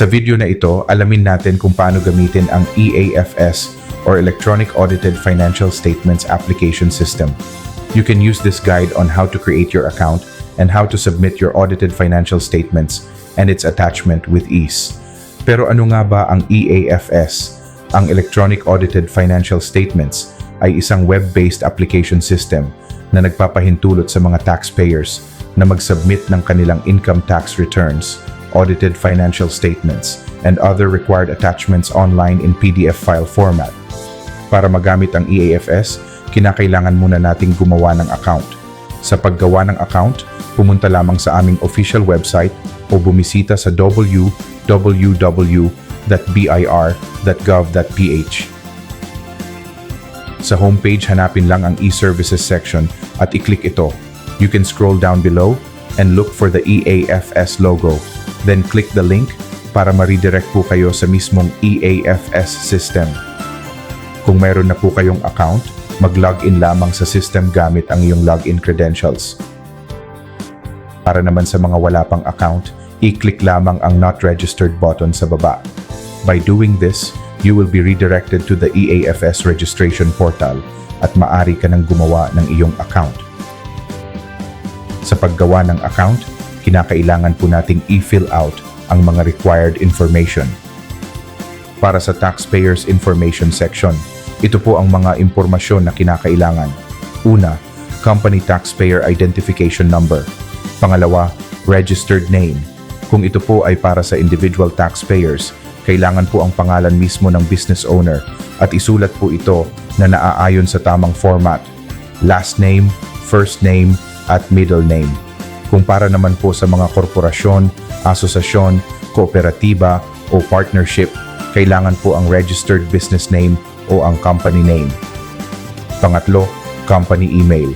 Sa video na ito, alamin natin kung paano gamitin ang eAFS or Electronic Audited Financial Statements application system. You can use this guide on how to create your account and how to submit your audited financial statements and its attachment with ease. Pero ano nga ba ang eAFS? Ang Electronic Audited Financial Statements ay isang web-based application system na nagpapahintulot sa mga taxpayers na mag-submit ng kanilang income tax returns, audited financial statements, and other required attachments online in PDF file format. Para magamit ang eAFS, kinakailangan muna nating gumawa ng account. Sa paggawa ng account, pumunta lamang sa aming official website o bumisita sa www.bir.gov.ph. Sa homepage, hanapin lang ang e-services section at i-click ito. You can scroll down below and look for the eAFS logo. Then click the link para ma-redirect po kayo sa mismong eAFS system. Kung mayroon na po kayong account, mag-login lamang sa system gamit ang iyong login credentials. Para naman sa mga wala pang account, i-click lamang ang Not Registered button sa baba. By doing this, you will be redirected to the eAFS registration portal at maaari ka nang gumawa ng iyong account. Sa paggawa ng account, kinakailangan po nating i-fill out ang mga required information. Para sa Taxpayers Information section, ito po ang mga impormasyon na kinakailangan. Una, Company Taxpayer Identification Number. Pangalawa, Registered Name. Kung ito po ay para sa individual taxpayers, kailangan po ang pangalan mismo ng business owner at isulat po ito na naaayon sa tamang format. Last name, first name, at middle name. Kung para naman po sa mga korporasyon, asosasyon, kooperatiba o partnership, kailangan po ang registered business name o ang company name. Pangatlo, company email.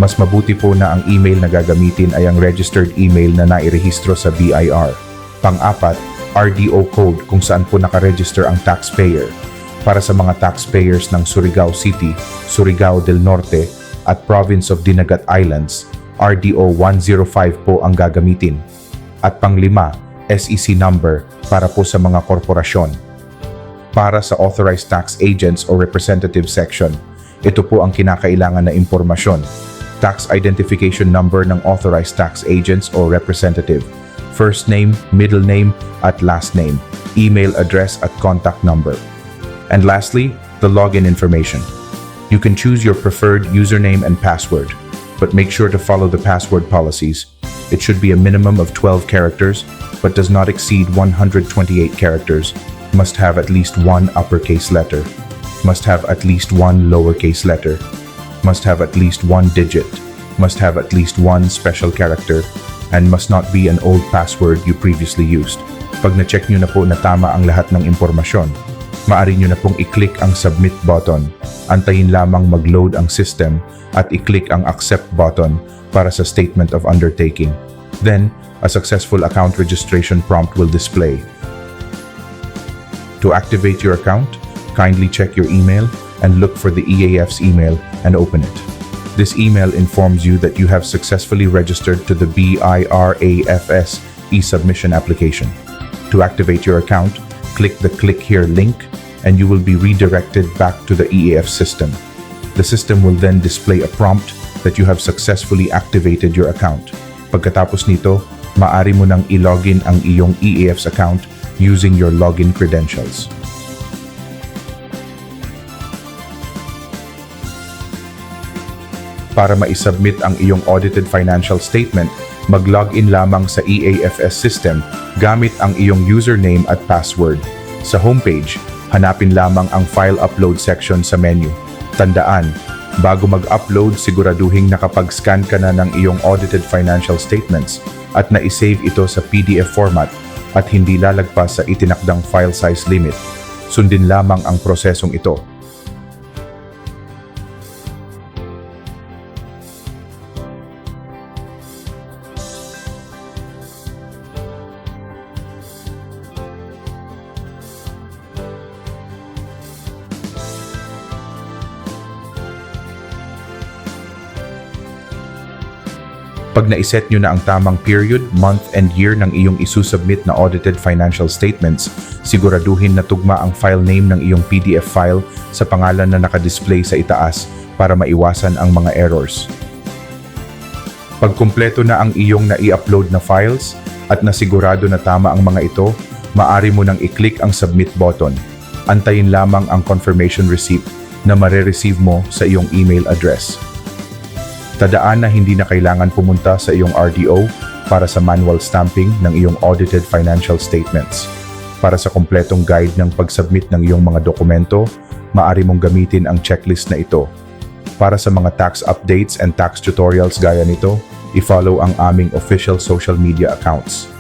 Mas mabuti po na ang email na gagamitin ay ang registered email na nairehistro sa BIR. Pang-apat, RDO code kung saan po nakaregister ang taxpayer. Para sa mga taxpayers ng Surigao City, Surigao del Norte at Province of Dinagat Islands, RDO 105 po ang gagamitin. At pang-lima, SEC number para po sa mga korporasyon. Para sa Authorized Tax Agents o Representative section, ito po ang kinakailangan na impormasyon. Tax Identification Number ng Authorized Tax Agents o Representative, first name, middle name, at last name, email address at contact number. And lastly, the login information. You can choose your preferred username and password, but make sure to follow the password policies. It should be a minimum of 12 characters, but does not exceed 128 characters, must have at least one uppercase letter, must have at least one lowercase letter, must have at least one digit, must have at least one special character, and must not be an old password you previously used. Pag na-check nyo na po na tama ang lahat ng impormasyon, maaari nyo na pong i-click ang Submit button. Antayin lamang mag-load ang system at i-click ang Accept button para sa Statement of Undertaking. Then, a successful account registration prompt will display. To activate your account, kindly check your email and look for the eAFS email and open it. This email informs you that you have successfully registered to the BIR-AFS e-submission application. To activate your account, click the Click Here link and you will be redirected back to the eAFS system. The system will then display a prompt that you have successfully activated your account. Pagkatapos nito, maaari mo nang i-login ang iyong eAFS account using your login credentials. Para ma-submit ang iyong audited financial statement, mag-login lamang sa eAFS system gamit ang iyong username at password. Sa homepage, hanapin lamang ang File Upload section sa menu. Tandaan, bago mag-upload, siguraduhing nakapag-scan ka na ng iyong audited financial statements at na-save ito sa PDF format at hindi lalagpas sa itinakdang file size limit. Sundin lamang ang prosesong ito. Pag naiset nyo na ang tamang period, month, and year ng iyong isusubmit na Audited Financial Statements, siguraduhin na tugma ang file name ng iyong PDF file sa pangalan na nakadisplay sa itaas para maiwasan ang mga errors. Pag kumpleto na ang iyong nai-upload na files at nasigurado na tama ang mga ito, maaari mo nang i-click ang Submit button. Antayin lamang ang confirmation receipt na mare-receive mo sa iyong email address. Tandaan na hindi na kailangan pumunta sa iyong RDO para sa manual stamping ng iyong Audited Financial Statements. Para sa kompletong guide ng pag-submit ng iyong mga dokumento, maaari mong gamitin ang checklist na ito. Para sa mga tax updates and tax tutorials gaya nito, i-follow ang aming official social media accounts.